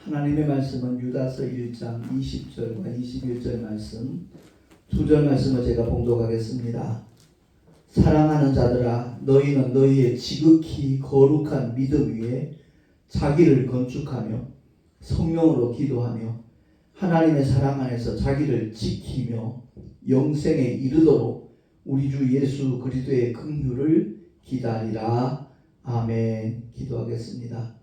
하나님의 말씀은 유다서 1장 20절과 21절 말씀, 두 절 말씀을 제가 봉독하겠습니다. 사랑하는 자들아, 너희는 너희의 지극히 거룩한 믿음 위에 자기를 건축하며 성령으로 기도하며 하나님의 사랑 안에서 자기를 지키며 영생에 이르도록 우리 주 예수 그리스도의 긍휼을 기다리라. 아멘. 기도하겠습니다.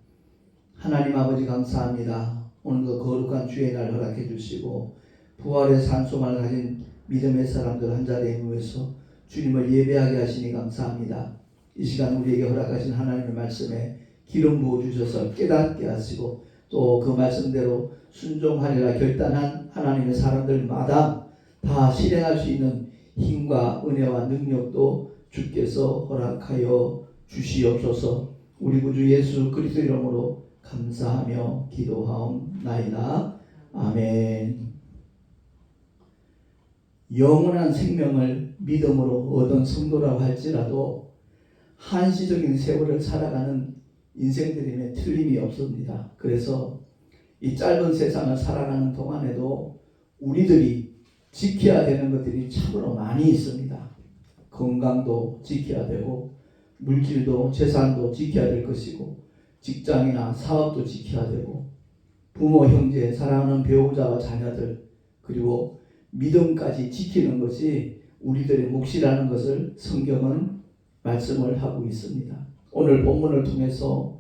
하나님 아버지 감사합니다. 오늘도 거룩한 주의 날 허락해 주시고 부활의 산소망을 가진 믿음의 사람들 한자리에 모여서 주님을 예배하게 하시니 감사합니다. 이 시간 우리에게 허락하신 하나님의 말씀에 기름 부어 주셔서 깨닫게 하시고 또 그 말씀대로 순종하리라 결단한 하나님의 사람들마다 다 실행할 수 있는 힘과 은혜와 능력도 주께서 허락하여 주시옵소서. 우리 구주 예수 그리스도 이름으로 감사하며 기도하옵나이다. 아멘. 영원한 생명을 믿음으로 얻은 성도라고 할지라도 한시적인 세월을 살아가는 인생들임에 틀림이 없습니다. 그래서 이 짧은 세상을 살아가는 동안에도 우리들이 지켜야 되는 것들이 참으로 많이 있습니다. 건강도 지켜야 되고 물질도 재산도 지켜야 될 것이고 직장이나 사업도 지켜야 되고 부모, 형제, 사랑하는 배우자와 자녀들 그리고 믿음까지 지키는 것이 우리들의 몫이라는 것을 성경은 말씀을 하고 있습니다. 오늘 본문을 통해서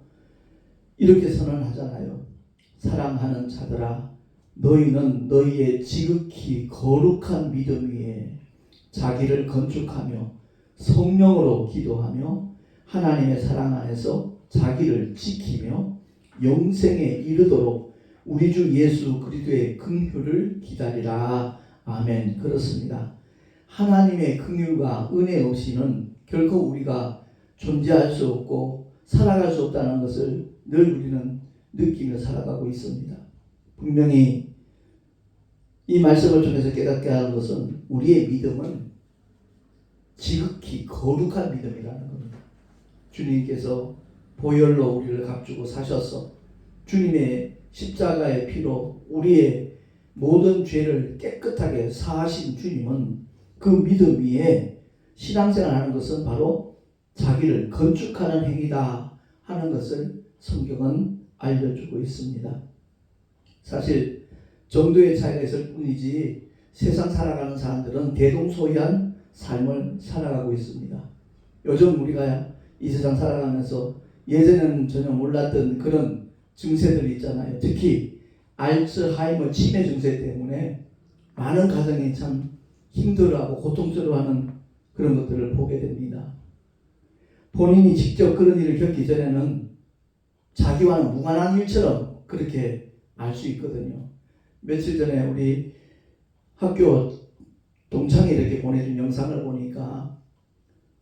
이렇게 선언하잖아요. 사랑하는 자들아, 너희는 너희의 지극히 거룩한 믿음 위에 자기를 건축하며 성령으로 기도하며 하나님의 사랑 안에서 자기를 지키며 영생에 이르도록 우리 주 예수 그리스도의 긍휼을 기다리라. 아멘. 그렇습니다. 하나님의 긍휼과 은혜 없이는 결코 우리가 존재할 수 없고 살아갈 수 없다는 것을 늘 우리는 느끼며 살아가고 있습니다. 분명히 이 말씀을 통해서 깨닫게 하는 것은 우리의 믿음은 지극히 거룩한 믿음이라는 겁니다. 주님께서 보혈로 우리를 값주고 사셔서 주님의 십자가의 피로 우리의 모든 죄를 깨끗하게 사하신 주님은 그 믿음 위에 신앙생활하는 것은 바로 자기를 건축하는 행위다 하는 것을 성경은 알려주고 있습니다. 사실 정도의 차이가 있을 뿐이지 세상 살아가는 사람들은 대동소이한 삶을 살아가고 있습니다. 요즘 우리가 이 세상 살아가면서 예전에는 전혀 몰랐던 그런 증세들이 있잖아요. 특히 알츠하이머 치매 증세 때문에 많은 가정이 참 힘들어하고 고통스러워하는 그런 것들을 보게 됩니다. 본인이 직접 그런 일을 겪기 전에는 자기와는 무관한 일처럼 그렇게 알 수 있거든요. 며칠 전에 우리 학교 동창이 이렇게 보내준 영상을 보니까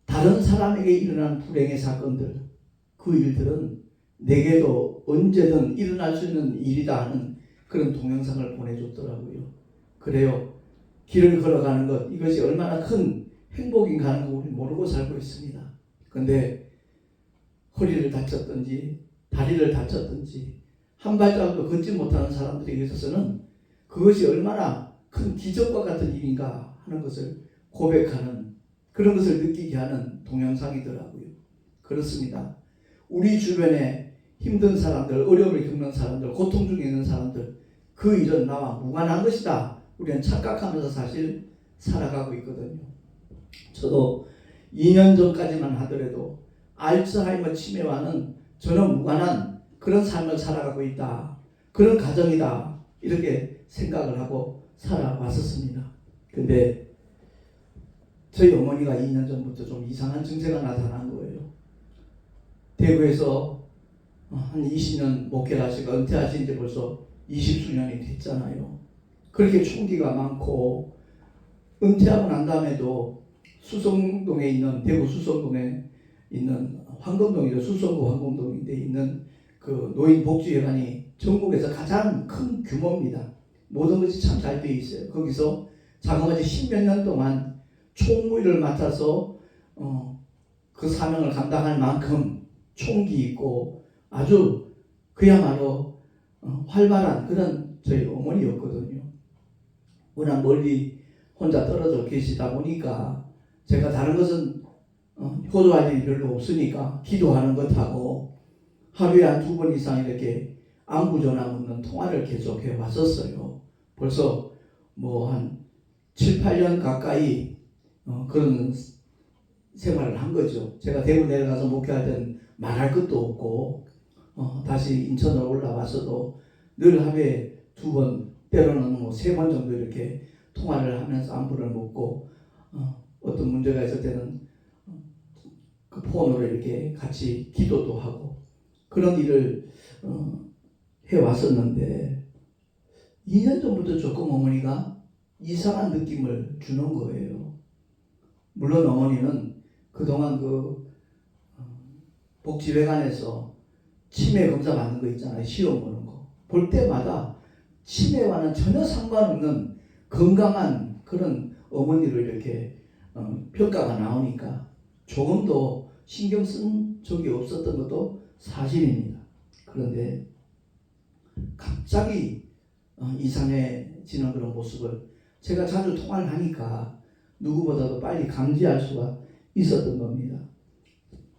다른 사람에게 일어난 불행의 사건들, 그 일들은 내게도 언제든 일어날 수 있는 일이다 하는 그런 동영상을 보내줬더라고요. 그래요. 길을 걸어가는 것, 이것이 얼마나 큰 행복인가 하는 거 우리 모르고 살고 있습니다. 그런데 허리를 다쳤든지 다리를 다쳤든지 한 발자국도 걷지 못하는 사람들에게 있어서는 그것이 얼마나 큰 기적과 같은 일인가 하는 것을 고백하는 그런 것을 느끼게 하는 동영상이더라고요. 그렇습니다. 우리 주변에 힘든 사람들, 어려움을 겪는 사람들, 고통 중에 있는 사람들, 그 일은 나와 무관한 것이다. 우리는 착각하면서 사실 살아가고 있거든요. 저도 2년 전까지만 하더라도 알츠하이머 치매와는 전혀 무관한 그런 삶을 살아가고 있다. 그런 가정이다. 이렇게 생각을 하고 살아왔었습니다. 근데 저희 어머니가 2년 전부터 좀 이상한 증세가 나타난 거예요. 대구에서 한 20년 목회를 하시고 은퇴하신 지 벌써 20수년이 됐잖아요. 그렇게 총기가 많고 은퇴하고 난 다음에도 수성동에 있는 대구 수성동에 있는 황금동이죠. 수성구 황금동인데 있는 그 노인복지회관이 전국에서 가장 큰 규모입니다. 모든 것이 참 잘 되어 있어요. 거기서 자그마치 10몇 년 동안 총무일을 맡아서 그 사명을 감당할 만큼 총기 있고 아주 그야말로 활발한 그런 저희 어머니였거든요. 워낙 멀리 혼자 떨어져 계시다 보니까 제가 다른 것은 효도할 일이 별로 없으니까 기도하는 것하고 하루에 한 2번 이상 이렇게 안부 전화 묻는 통화를 계속해 왔었어요. 벌써 뭐 한 7, 8년 가까이 그런 생활을 한 거죠. 제가 대구 내려가서 목회할 때는 말할 것도 없고 다시 인천으로 올라와서도 늘 하루에 2번 때로는 뭐 3번 정도 이렇게 통화를 하면서 안부를 묻고 어떤 문제가 있을 때는 그 폰으로 이렇게 같이 기도도 하고 그런 일을 해왔었는데 2년 전부터 조금 어머니가 이상한 느낌을 주는 거예요. 물론 어머니는 그동안 복지회관에서 치매 검사 받는 거 있잖아요. 시험 보는 거. 볼 때마다 치매와는 전혀 상관없는 건강한 그런 어머니를 이렇게 평가가 나오니까 조금도 신경 쓴 적이 없었던 것도 사실입니다. 그런데 갑자기 이상해지는 그런 모습을 제가 자주 통화를 하니까 누구보다도 빨리 감지할 수가 있었던 겁니다.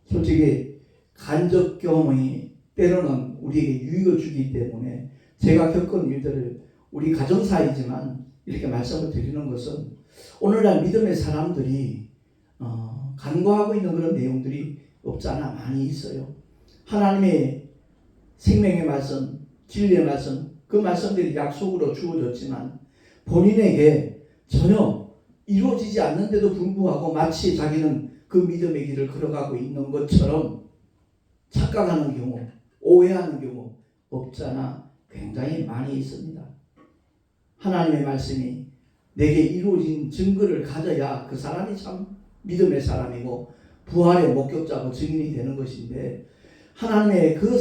솔직히 간접 경험이 때로는 우리에게 유익을 주기 때문에 제가 겪은 일들을 우리 가정사이지만 이렇게 말씀을 드리는 것은 오늘날 믿음의 사람들이 간과하고 있는 그런 내용들이 없지 않아 많이 있어요. 하나님의 생명의 말씀, 진리의 말씀, 그 말씀들이 약속으로 주어졌지만 본인에게 전혀 이루어지지 않는데도 불구하고 마치 자기는 그 믿음의 길을 걸어가고 있는 것처럼 착각하는 경우, 오해하는 경우 없지 않아 굉장히 많이 있습니다. 하나님의 말씀이 내게 이루어진 증거를 가져야 그 사람이 참 믿음의 사람이고 부활의 목격자고 증인이 되는 것인데 하나님의 그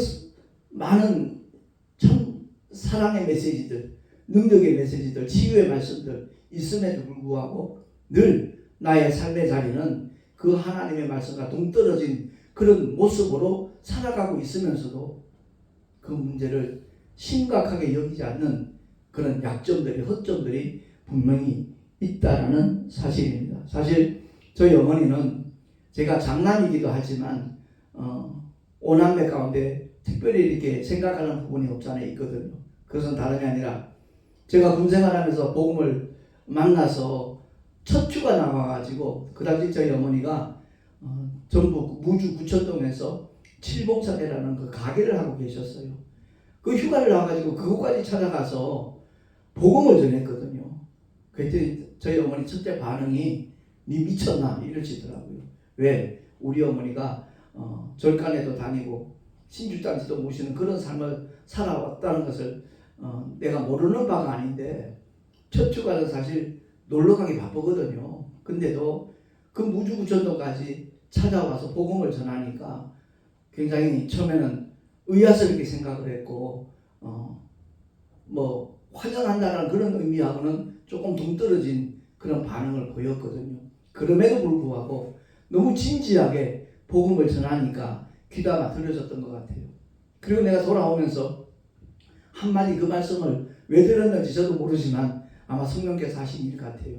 많은 참 사랑의 메시지들, 능력의 메시지들, 치유의 말씀들 있음에도 불구하고 늘 나의 삶의 자리는 그 하나님의 말씀과 동떨어진 그런 모습으로 살아가고 있으면서도 그 문제를 심각하게 여기지 않는 그런 약점들이, 허점들이 분명히 있다라는 사실입니다. 사실 저희 어머니는 제가 장남이기도 하지만 5남매 가운데 특별히 이렇게 생각하는 부분이 없지 않아 있거든요. 그것은 다름이 아니라 제가 군생활하면서 복음을 만나서 첫 주가 나와가지고 그 당시 저희 어머니가 전북 무주 구천동에서 칠봉산이라는 그 가게를 하고 계셨어요. 그 휴가를 나와가지고 그곳까지 찾아가서 복음을 전했거든요. 그때 저희 어머니 첫째 반응이 니 미쳤나 이러시더라고요. 왜? 우리 어머니가 절간에도 다니고 신주단지도 모시는 그런 삶을 살아왔다는 것을 내가 모르는 바가 아닌데 첫 주가는 사실 놀러가기 바쁘거든요. 근데도 그 무주구천동까지 찾아와서 복음을 전하니까 굉장히 처음에는 의아스럽게 생각을 했고 뭐 환영한다는 그런 의미하고는 조금 동떨어진 그런 반응을 보였거든요. 그럼에도 불구하고 너무 진지하게 복음을 전하니까 귀담아 들려졌던 것 같아요. 그리고 내가 돌아오면서 한마디 그 말씀을 왜 들었는지 저도 모르지만 아마 성령께서 하신 일 같아요.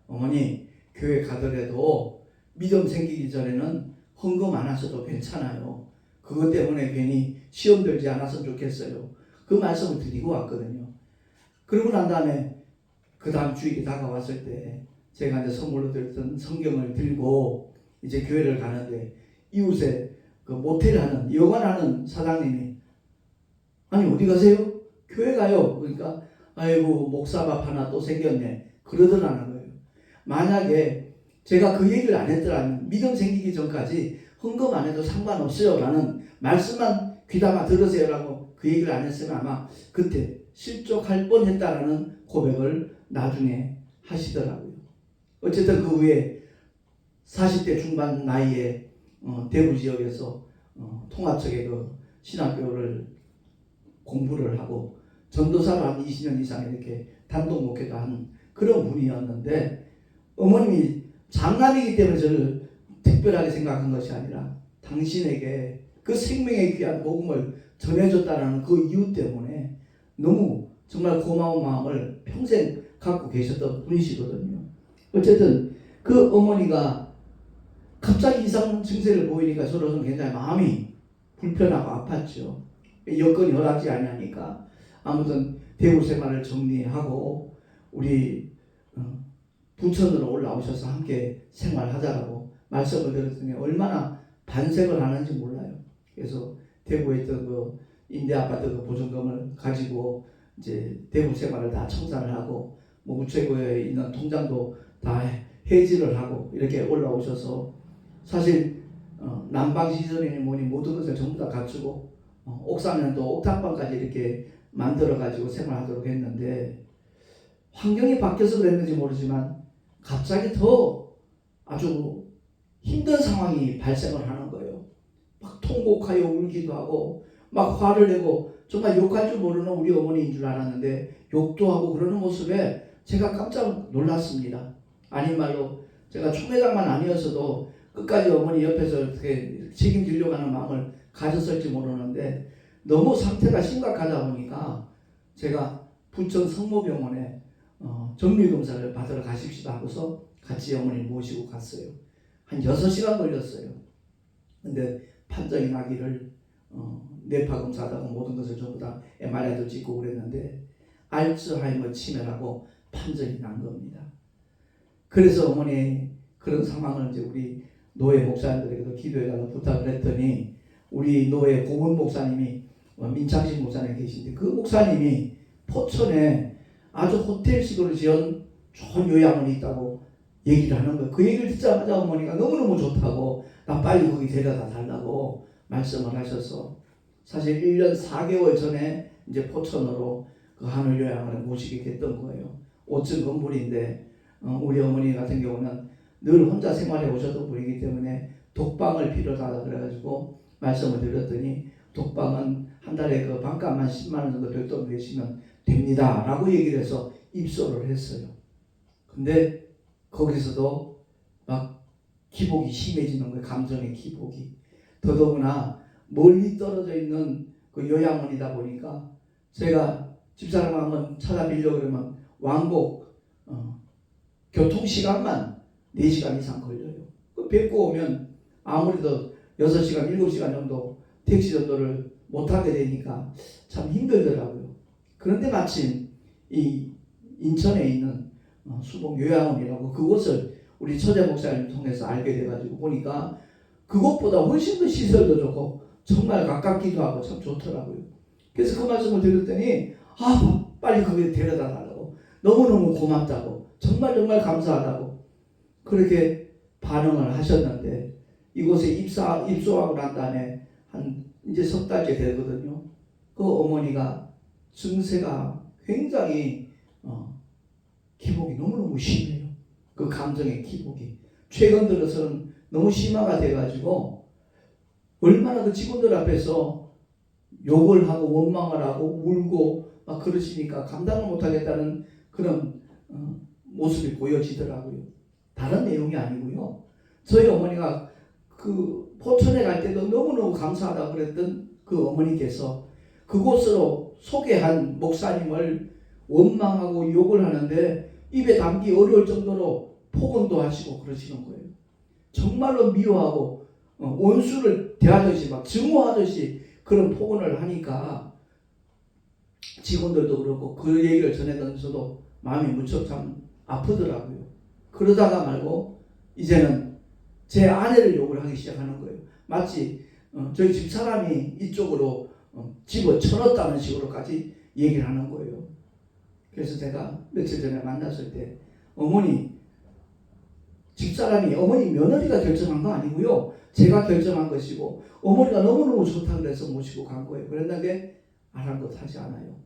어머니, 교회 가더라도 믿음 생기기 전에는 헌금 안 하셔도 괜찮아요. 그것 때문에 괜히 시험 들지 않았으면 좋겠어요. 그 말씀을 드리고 왔거든요. 그러고 난 다음에 그 다음 주일이 다가왔을 때 제가 이제 선물로 드렸던 성경을 들고 이제 교회를 가는데 이웃에 그 모텔 하는 여관하는 사장님이 아니 어디 가세요? 교회 가요. 그러니까 아이고 목사밥 하나 또 생겼네 그러더라는 거예요. 만약에 제가 그 얘기를 안 했더라면 믿음 생기기 전까지 헌금 안 해도 상관없어요 라는 말씀만 귀담아 들으세요 라고 그 얘기를 안 했으면 아마 그때 실족할 뻔했다라는 고백을 나중에 하시더라고요. 어쨌든 그 후에 40대 중반 나이에 대구 지역에서 통합적의 그 신학교를 공부를 하고 전도사로 한 20년 이상 이렇게 단독 목회도 한 그런 분이었는데 어머님이 장남이기 때문에 저를 특별하게 생각한 것이 아니라 당신에게 그 생명의 귀한 복음을 전해줬다는 그 이유 때문에 너무 정말 고마운 마음을 평생 갖고 계셨던 분이시거든요. 어쨌든 그 어머니가 갑자기 이상 증세를 보이니까 저로서는 굉장히 마음이 불편하고 아팠죠. 여건이 허락지 아니하니까 아무튼 대구 생활을 정리하고 우리 부천으로 올라오셔서 함께 생활하자라고 말씀을 드렸더니 얼마나 반색을 하는지 몰라요. 그래서 대구에 있던 그 임대 아파트 그 보증금을 가지고 이제 대구 생활을 다 청산을 하고 뭐 우체국에 있는 통장도 다 해지를 하고 이렇게 올라오셔서 사실 난방 시설이니 뭐니 모든 것을 전부 다 갖추고 옥상에는 또 옥탑방까지 이렇게 만들어 가지고 생활하도록 했는데 환경이 바뀌어서 그랬는지 모르지만 갑자기 더 아주 힘든 상황이 발생을 하는 거예요. 막 통곡하여 울기도 하고 막 화를 내고 정말 욕할 줄 모르는 우리 어머니인 줄 알았는데 욕도 하고 그러는 모습에 제가 깜짝 놀랐습니다. 아닌 말로 제가 총회장만 아니었어도 끝까지 어머니 옆에서 이렇게 책임지려고 하는 마음을 가졌을지 모르는데 너무 상태가 심각하다 보니까 제가 부천 성모병원에 정밀검사를 받으러 가십시다 하고서 같이 어머니 모시고 갔어요. 한 6시간 걸렸어요. 근데 판정이 나기를 뇌파 검사하다가 모든 것을 전부 다 MRI도 찍고 그랬는데 알츠하이머 치매라고 판정이 난 겁니다. 그래서 어머니 그런 상황을 이제 우리 노예 목사님들에게도 기도해달라고 부탁을 했더니 우리 노예 고문 목사님이 민창식 목사님 계신데 그 목사님이 포천에 아주 호텔식으로 지은 좋은 요양원이 있다고 얘기를 하는 거예요. 그 얘기를 듣자마자 어머니가 너무너무 좋다고 나 빨리 거기 데려다 달라고 말씀을 하셔서 사실 1년 4개월 전에 이제 포천으로 그 하늘 요양원에 모시게 됐던 거예요. 5층 건물인데 우리 어머니 같은 경우는 늘 혼자 생활해 오셨던 분이기 때문에 독방을 필요하다 그래가지고 말씀을 드렸더니 독방은 한 달에 그 반값만 10만 원 정도 별도로 내시면 됩니다 라고 얘기를 해서 입소를 했어요. 근데 거기서도 막 기복이 심해지는 거예요. 감정의 기복이. 더더구나 멀리 떨어져 있는 그 요양원이다 보니까 제가 집사람 한번 찾아뵈려고 그러면 왕복 교통시간만 4시간 이상 걸려요. 그 뵙고 오면 아무래도 6시간, 7시간 정도 택시 정도를 못하게 되니까 참 힘들더라고요. 그런데 마침 이 인천에 있는 수봉 요양원이라고 그곳을 우리 처제 목사님 통해서 알게 돼가지고 보니까 그것보다 훨씬 더 시설도 좋고 정말 가깝기도 하고 참 좋더라고요. 그래서 그 말씀을 드렸더니 빨리 거기에 데려다 달라고 너무너무 고맙다고 정말 감사하다고 그렇게 반응을 하셨는데 이곳에 입소하고 난 다음에 한 이제 석 달째 되거든요. 그 어머니가 증세가 굉장히 기복이 너무너무 심해요. 그 감정의 기복이 최근 들어서는 너무 심화가 돼가지고 얼마나 그 직원들 앞에서 욕을 하고 원망을 하고 울고 막 그러시니까 감당을 못하겠다는 그런 모습이 보여지더라고요. 다른 내용이 아니고요. 저희 어머니가 그 포천에 갈 때도 너무너무 감사하다고 그랬던 그 어머니께서 그곳으로 소개한 목사님을 원망하고 욕을 하는데 입에 담기 어려울 정도로 폭언도 하시고 그러시는 거예요. 정말로 미워하고 원수를 대하듯이 막 증오하듯이 그런 폭언을 하니까 직원들도 그렇고 그 얘기를 전해드면서도 마음이 무척 참 아프더라고요. 그러다가 말고 이제는 제 아내를 욕을 하기 시작하는 거예요. 마치 저희 집사람이 이쪽으로 집어 쳐넣었다는 식으로까지 얘기를 하는 거예요. 그래서 제가 며칠 전에 만났을 때 어머니 집사람이 어머니 며느리가 결정한 거 아니고요. 제가 결정한 것이고 어머니가 너무너무 좋다 그래서 모시고 간 거예요. 그랬는데 아랑곳하지 않아요.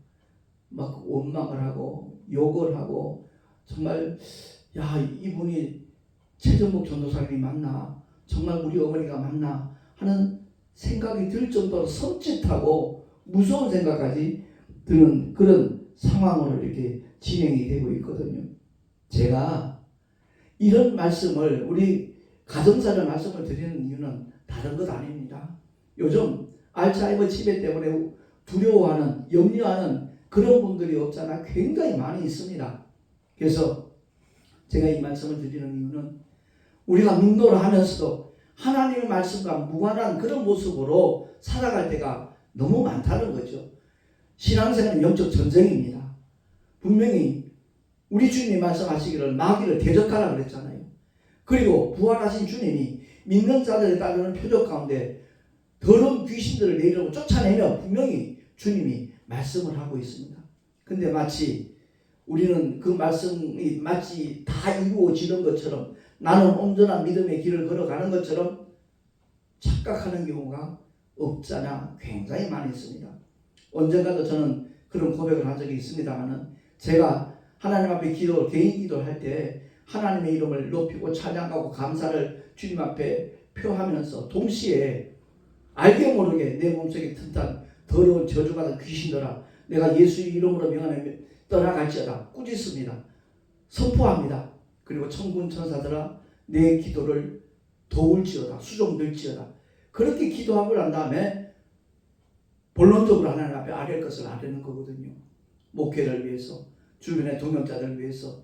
막 원망을 하고 욕을 하고 정말 이분이 최정복 전도사님이 맞나 정말 우리 어머니가 맞나 하는 생각이 들 정도로 섬찟하고 무서운 생각까지 드는 그런 상황으로 이렇게 진행이 되고 있거든요. 제가 이런 말씀을 우리 가정사를 말씀을 드리는 이유는 다른 것 아닙니다. 요즘 알츠하이머 치매 때문에 두려워하는 염려하는 그런 분들이 없잖아 굉장히 많이 있습니다. 그래서 제가 이 말씀을 드리는 이유는 우리가 능노를 하면서도 하나님의 말씀과 무관한 그런 모습으로 살아갈 때가 너무 많다는 거죠. 신앙생활은 영적 전쟁입니다. 분명히 우리 주님이 말씀하시기를 마귀를 대적하라 그랬잖아요. 그리고 부활하신 주님이 믿는 자들에 따르는 표적 가운데 더러운 귀신들을 내리려고 쫓아내며 분명히 주님이 말씀을 하고 있습니다. 근데 마치 우리는 그 말씀이 마치 다 이루어지는 것처럼 나는 온전한 믿음의 길을 걸어가는 것처럼 착각하는 경우가 없잖아 굉장히 많이 있습니다. 언젠가도 저는 그런 고백을 한 적이 있습니다만은 제가 하나님 앞에 개인 기도를 할 때 하나님의 이름을 높이고 찬양하고 감사를 주님 앞에 표하면서 동시에 알게 모르게 내 몸속에 튼튼 더러운 저주받은 귀신들아 내가 예수의 이름으로 명하며 떠나갈지어다 꾸짖습니다. 선포합니다. 그리고 천군 천사들아 내 기도를 도울지어다 수종될지어다 그렇게 기도하고 난 다음에 본론적으로 하나님 앞에 아뢰는 것을 아뢰는 거거든요. 목회를 위해서 주변의 동역자들을 위해서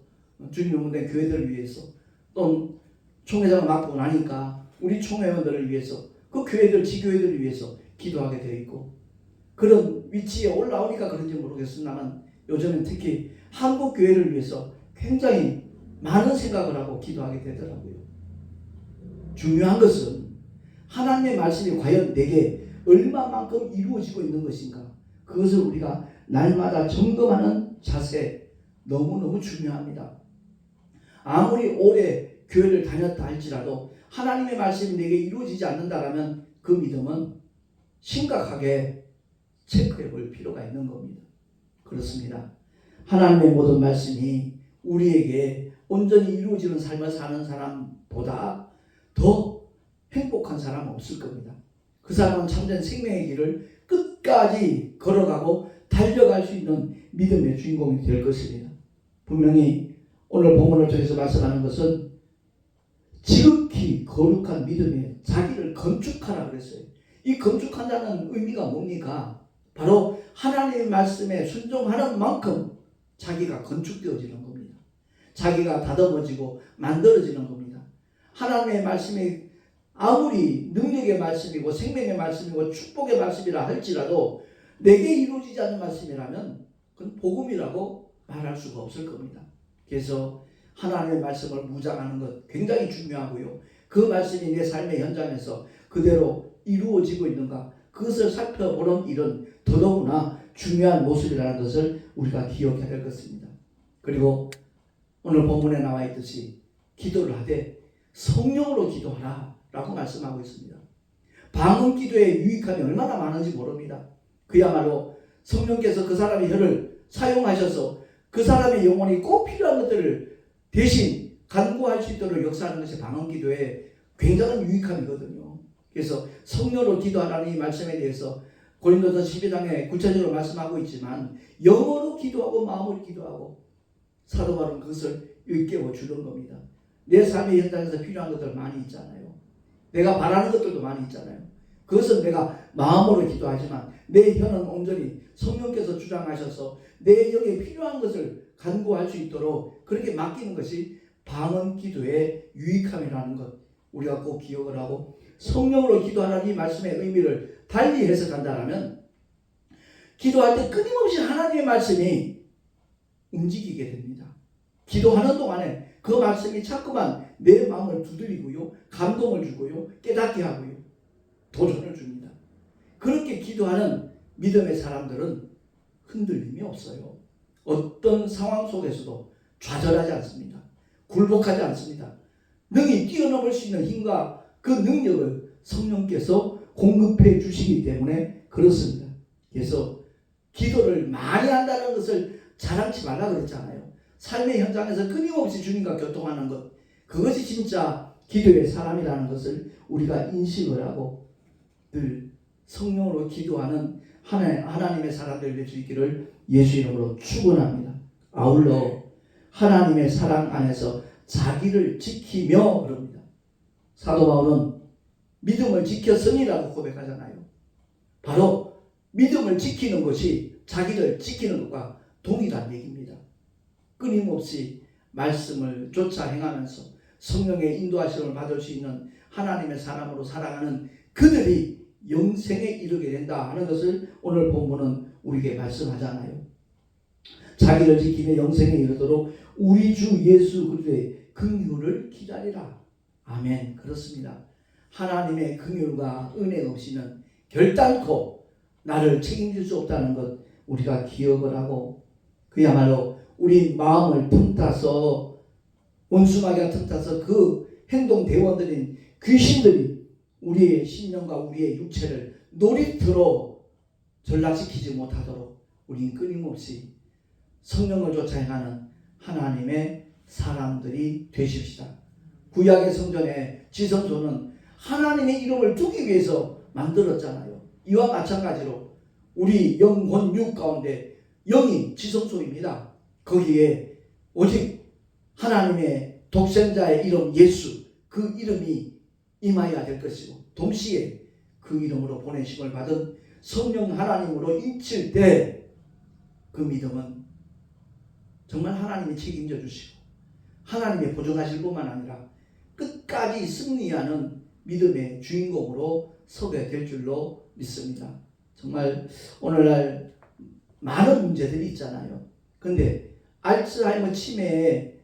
주님 문된 교회들을 위해서 또 총회장을 맡고 나니까 우리 총회원들을 위해서 그 교회들 지교회들을 위해서 기도하게 되어 있고 그런 위치에 올라오니까 그런지 모르겠습니다만 요즘은 특히 한국 교회를 위해서 굉장히 많은 생각을 하고 기도하게 되더라고요. 중요한 것은 하나님의 말씀이 과연 내게 얼마만큼 이루어지고 있는 것인가 그것을 우리가 날마다 점검하는 자세 너무너무 중요합니다. 아무리 오래 교회를 다녔다 할지라도 하나님의 말씀이 내게 이루어지지 않는다라면 그 믿음은 심각하게 체크해 볼 필요가 있는 겁니다. 그렇습니다. 하나님의 모든 말씀이 우리에게 온전히 이루어지는 삶을 사는 사람보다 더 행복한 사람은 없을 겁니다. 그 사람은 참된 생명의 길을 끝까지 걸어가고 달려갈 수 있는 믿음의 주인공이 될 것입니다. 분명히 오늘 본문을 통해서 말씀하는 것은 지극히 거룩한 믿음에 자기를 건축하라 그랬어요. 이 건축한다는 의미가 뭡니까? 바로 하나님의 말씀에 순종하는 만큼 자기가 건축되어지는 겁니다. 자기가 다듬어지고 만들어지는 겁니다. 하나님의 말씀이 아무리 능력의 말씀이고 생명의 말씀이고 축복의 말씀이라 할지라도 내게 이루어지지 않는 말씀이라면 그건 복음이라고 말할 수가 없을 겁니다. 그래서 하나님의 말씀을 묵상하는 것 굉장히 중요하고요. 그 말씀이 내 삶의 현장에서 그대로 이루어지고 있는가 그것을 살펴보는 일은 더더구나 중요한 모습이라는 것을 우리가 기억해야 될 것입니다. 그리고 오늘 본문에 나와 있듯이 기도를 하되 성령으로 기도하라 라고 말씀하고 있습니다. 방언 기도의 유익함이 얼마나 많은지 모릅니다. 그야말로 성령께서 그 사람의 혀를 사용하셔서 그 사람의 영혼이 꼭 필요한 것들을 대신 간구할 수 있도록 역사하는 것이 방언 기도의 굉장한 유익함이거든요. 그래서 성령으로 기도하라는 이 말씀에 대해서 고린도서 12장에 구체적으로 말씀하고 있지만 영어로 기도하고 마음으로 기도하고 사도 바울은 그것을 일깨워 주는 겁니다. 내 삶의 현장에서 필요한 것들 많이 있잖아요. 내가 바라는 것들도 많이 있잖아요. 그것은 내가 마음으로 기도하지만 내 혀는 온전히 성령께서 주장하셔서 내 영에 필요한 것을 간구할 수 있도록 그렇게 맡기는 것이 방언 기도의 유익함이라는 것 우리가 꼭 기억을 하고 성령으로 기도하라는 이 말씀의 의미를 달리 해석한다면 기도할 때 끊임없이 하나님의 말씀이 움직이게 됩니다. 기도하는 동안에 그 말씀이 자꾸만 내 마음을 두드리고요. 감동을 주고요. 깨닫게 하고요. 도전을 줍니다. 그렇게 기도하는 믿음의 사람들은 흔들림이 없어요. 어떤 상황 속에서도 좌절하지 않습니다. 굴복하지 않습니다. 능히 뛰어넘을 수 있는 힘과 그 능력을 성령께서 공급해 주시기 때문에 그렇습니다. 그래서 기도를 많이 한다는 것을 자랑치 말라 그랬잖아요. 삶의 현장에서 끊임없이 주님과 교통하는 것 그것이 진짜 기도의 사람이라는 것을 우리가 인식을 하고 늘 성령으로 기도하는 하나님의 사람들 될 수 있기를 예수 이름으로 축원합니다. 아울러 하나님의 사랑 안에서 자기를 지키며 그럽니다. 사도 바울은 믿음을 지켰으니라고 고백하잖아요. 바로 믿음을 지키는 것이 자기를 지키는 것과 동일한 얘기입니다. 끊임없이 말씀을 쫓아 행하면서 성령의 인도하심을 받을 수 있는 하나님의 사람으로 살아가는 그들이 영생에 이르게 된다 하는 것을 오늘 본문은 우리에게 말씀하잖아요. 자기를 지키며 영생에 이르도록 우리 주 예수 그리스도의 긍휼을 기다리라. 아멘. 그렇습니다. 하나님의 긍휼과 은혜 없이는 결단코 나를 책임질 수 없다는 것 우리가 기억을 하고, 그야말로 우리 마음을 틈타서, 원수마귀가 틈타서 그 행동 대원들인 귀신들이 우리의 심령과 우리의 육체를 놀이터로 전락시키지 못하도록 우리는 끊임없이 성령을 쫓아 행하는 하나님의 사람들이 되십시다. 구약의 성전의 지성소는 하나님의 이름을 두기 위해서 만들었잖아요. 이와 마찬가지로 우리 영혼 육 가운데 영이 지성소입니다. 거기에 오직 하나님의 독생자의 이름 예수, 그 이름이 임하여야 될 것이고, 동시에 그 이름으로 보내심을 받은 성령 하나님으로 인칠 때 그 믿음은 정말 하나님이 책임져 주시고 하나님이 보존하실 뿐만 아니라 끝까지 승리하는 믿음의 주인공으로 서게 될 줄로 믿습니다. 정말 오늘날 많은 문제들이 있잖아요. 근데 알츠하이머 치매에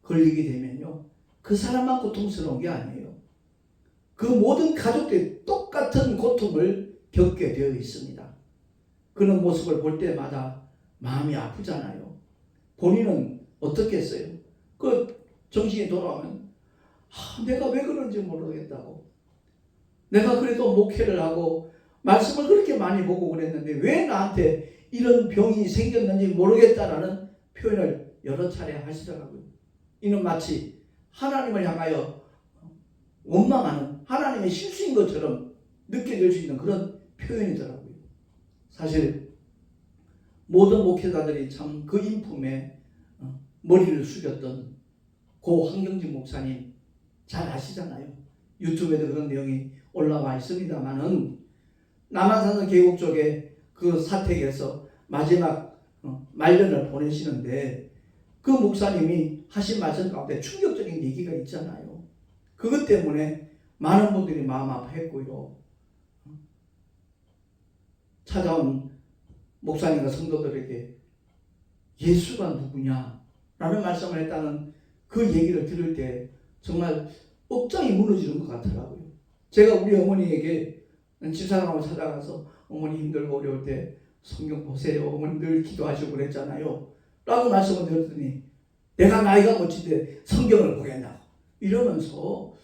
걸리게 되면요, 그 사람만 고통스러운 게 아니에요. 그 모든 가족들이 똑같은 고통을 겪게 되어 있습니다. 그런 모습을 볼 때마다 마음이 아프잖아요. 본인은 어떻게 했어요? 그 정신이 돌아오면 내가 왜 그런지 모르겠다고, 내가 그래도 목회를 하고 말씀을 그렇게 많이 보고 그랬는데 왜 나한테 이런 병이 생겼는지 모르겠다라는 표현을 여러 차례 하시더라고요. 이는 마치 하나님을 향하여 원망하는, 하나님의 실수인 것처럼 느껴질 수 있는 그런 표현이더라고요. 사실 모든 목회자들이 참 그 인품에 머리를 숙였던 고 황경진 목사님 잘 아시잖아요. 유튜브에도 그런 내용이 올라와 있습니다만은, 남한산성 계곡 쪽에 그 사택에서 마지막 말년을 보내시는데 그 목사님이 하신 말씀 가운데 충격적인 얘기가 있잖아요. 그것 때문에 많은 분들이 마음 아파했고요. 찾아온 목사님과 성도들에게 예수가 누구냐 라는 말씀을 했다는 그 얘기를 들을 때 정말 억장이 무너지는 것 같더라고요. 제가 우리 어머니에게 집사람하고 찾아가서 어머니 힘들고 어려울 때 성경 보세요, 어머니 늘 기도하시고 그랬잖아요 라고 말씀을 드렸더니 내가 나이가 멋진데 성경을 보겠냐고 이러면서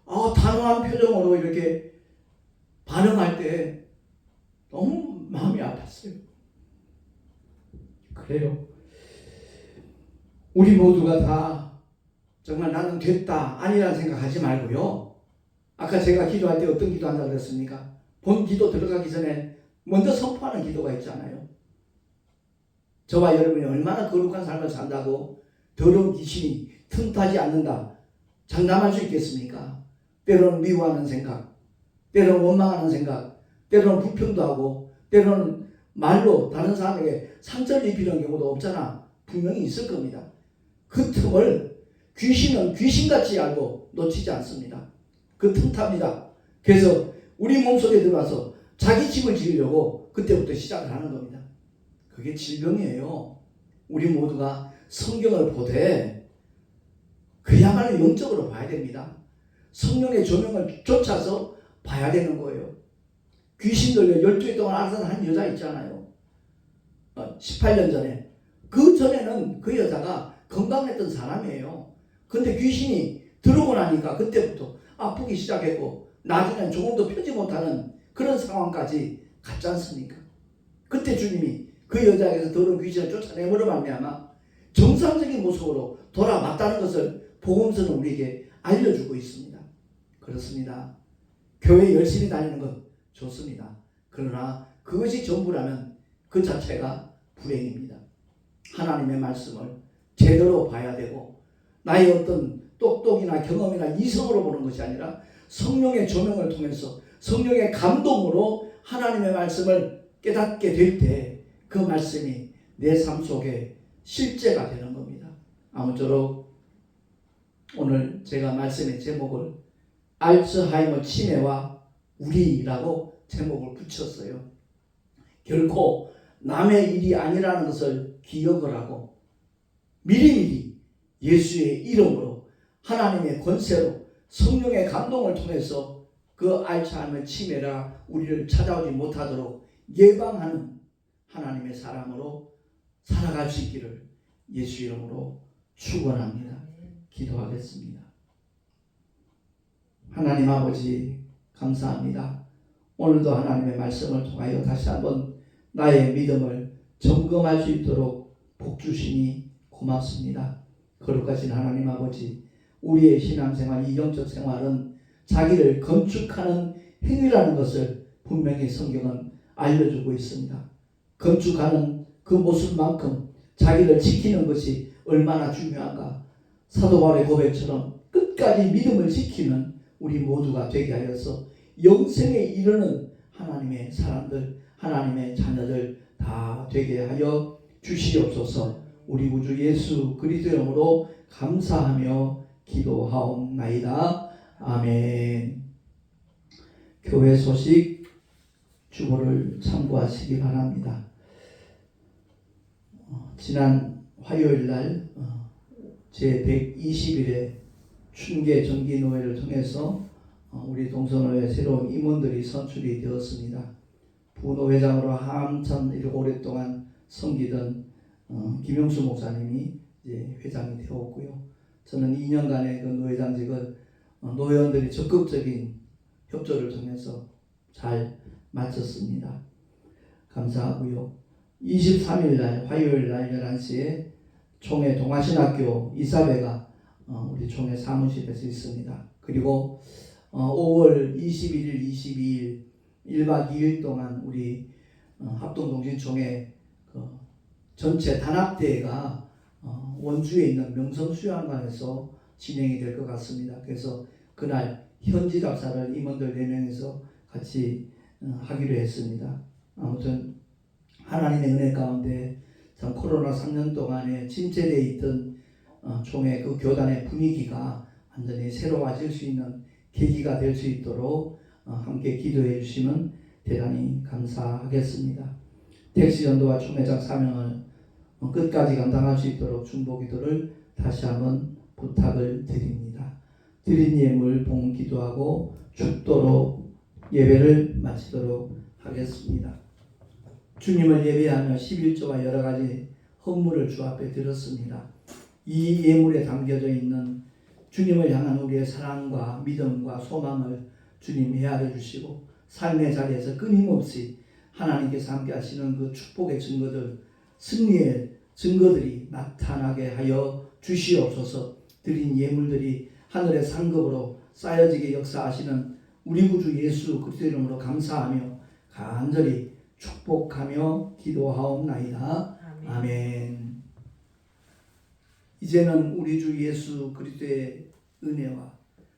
단호한 표정으로 이렇게 반응할 때 너무 마음이 아팠어요. 그래요. 우리 모두가 다 정말 나는 됐다 아니라는 생각하지 말고요. 아까 제가 기도할 때 어떤 기도한다고 그랬습니까? 본 기도 들어가기 전에 먼저 선포하는 기도가 있잖아요. 저와 여러분이 얼마나 거룩한 삶을 산다고 더러운 귀신이 틈타지 않는다 장담할 수 있겠습니까? 때로는 미워하는 생각, 때로는 원망하는 생각, 때로는 불평도 하고, 때로는 말로 다른 사람에게 상처를 입히는 경우도 없잖아. 분명히 있을 겁니다. 그 틈을 귀신은 귀신같이 알고 놓치지 않습니다. 그 틈탑니다. 그래서 우리 몸속에 들어와서 자기 집을 지으려고 그때부터 시작을 하는 겁니다. 그게 질병이에요. 우리 모두가 성경을 보되 그야말로 영적으로 봐야 됩니다. 성령의 조명을 쫓아서 봐야 되는 거예요. 귀신 들려 12해 동안 앓던 한 여자 있잖아요. 18년 전에. 그 전에는 그 여자가 건강했던 사람이에요. 근데 귀신이 들어오고 나니까 그때부터 아프기 시작했고 나중에는 조금도 펴지 못하는 그런 상황까지 갔지 않습니까? 그때 주님이 그 여자에게서 더러운 귀신을 쫓아내므로 말미암아 정상적인 모습으로 돌아왔다는 것을 복음서는 우리에게 알려주고 있습니다. 그렇습니다. 교회 열심히 다니는 건 좋습니다. 그러나 그것이 전부라면 그 자체가 불행입니다. 하나님의 말씀을 제대로 봐야 되고 나의 어떤 똑똑이나 경험이나 이성으로 보는 것이 아니라 성령의 조명을 통해서 성령의 감동으로 하나님의 말씀을 깨닫게 될 때 그 말씀이 내 삶 속에 실제가 되는 겁니다. 아무쪼록 오늘 제가 말씀의 제목을 알츠하이머 치매와 우리라고 제목을 붙였어요. 결코 남의 일이 아니라는 것을 기억을 하고 미리미리 예수의 이름으로 하나님의 권세로 성령의 감동을 통해서 그 알츠하이머 치매라 우리를 찾아오지 못하도록 예방하는 하나님의 사람으로 살아갈 수 있기를 예수 이름으로 축원합니다. 기도하겠습니다. 하나님 아버지 감사합니다. 오늘도 하나님의 말씀을 통하여 다시 한번 나의 믿음을 점검할 수 있도록 복 주시니 고맙습니다. 거룩하신 하나님 아버지, 우리의 신앙생활, 이 영적 생활은 자기를 건축하는 행위라는 것을 분명히 성경은 알려주고 있습니다. 건축하는 그 모습만큼 자기를 지키는 것이 얼마나 중요한가. 사도 바울의 고백처럼 끝까지 믿음을 지키는 우리 모두가 되게 하여서 영생에 이르는 하나님의 사람들, 하나님의 자녀들 다 되게 하여 주시옵소서. 우리 구주 예수 그리스도의 이름으로 감사하며 기도하옵나이다. 아멘. 교회 소식 주보를 참고하시기 바랍니다. 지난 화요일날 제120일의 춘계 정기노회를 통해서 우리 동서노회 새로운 임원들이 선출이 되었습니다. 부노회장으로 한참 오랫동안 섬기던 김영수 목사님이 이제 회장이 되었고요. 저는 2년간의 그 노회장직을 노회원들이 적극적인 협조를 통해서 잘 마쳤습니다. 감사하고요. 23일날 화요일날 11시에 총회 동아신학교 이사회가 우리 총회 사무실에서 있습니다. 그리고 5월 21일, 22일 1박 2일 동안 우리 합동동신총회 전체 단합대회가 원주에 있는 명성수양관에서 진행이 될 것 같습니다. 그래서 그날 현지 답사를 임원들 4명에서 같이 하기로 했습니다. 아무튼 하나님의 은혜 가운데 참 코로나 3년 동안에 침체되어 있던 총회 그 교단의 분위기가 완전히 새로워질 수 있는 계기가 될 수 있도록 함께 기도해 주시면 대단히 감사하겠습니다. 택시 전도와 총회장 사명을 끝까지 감당할 수 있도록 중보 기도를 다시 한번 부탁을 드립니다. 드린 예물 봉 기도하고 축도로 예배를 마치도록 하겠습니다. 주님을 예배하며 11조와 여러 가지 헌물을 주 앞에 드렸습니다. 이 예물에 담겨져 있는 주님을 향한 우리의 사랑과 믿음과 소망을 주님 헤아려 주시고 삶의 자리에서 끊임없이 하나님께서 함께 하시는 그 축복의 증거들, 승리의 증거들이 나타나게 하여 주시옵소서. 드린 예물들이 하늘의 상급으로 쌓여지게 역사하시는 우리 구주 예수 그리스도 이름으로 감사하며 간절히 축복하며 기도하옵나이다. 아멘. 이제는 우리 주 예수 그리스도의 은혜와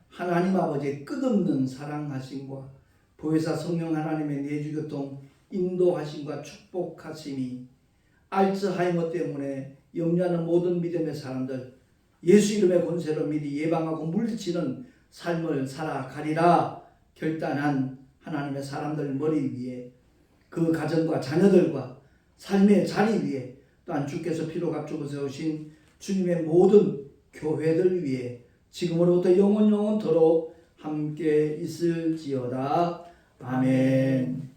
하나님 아버지의 끝없는 사랑하심과 보혜사 성령 하나님의 내주교통 인도하심과 축복하심이 알츠하이머 때문에 염려하는 모든 믿음의 사람들 예수 이름의 권세로 미리 예방하고 물리치는 삶을 살아가리라 결단한 하나님의 사람들 머리 위에 그 가정과 자녀들과 삶의 자리 위에 또한 주께서 피로 값주고 세우신 주님의 모든 교회들 위에 지금으로부터 영원토록 함께 있을지어다. 아멘.